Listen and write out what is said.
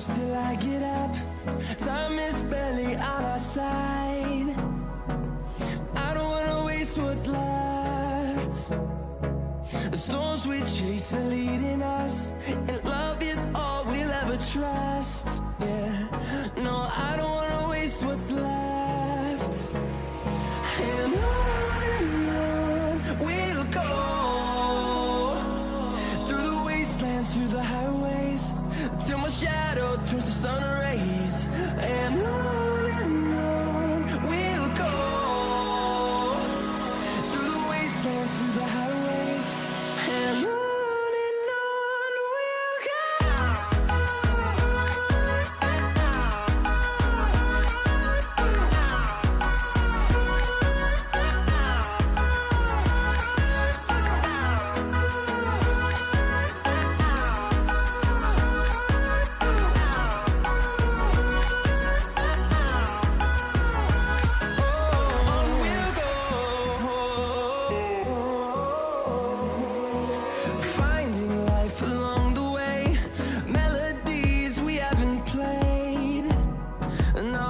push till I get up. Time is barely on our side. I don't wanna waste what's left. The storms we chase are leading us, and love is all we'll ever trust. Yeah, no, I don't wanna waste what's left. And on we'll go, through the wastelands, through the highways, till my shadow turns to sun rays. And on we'll go, through the wastelands, through the highways, and on we'll go. No,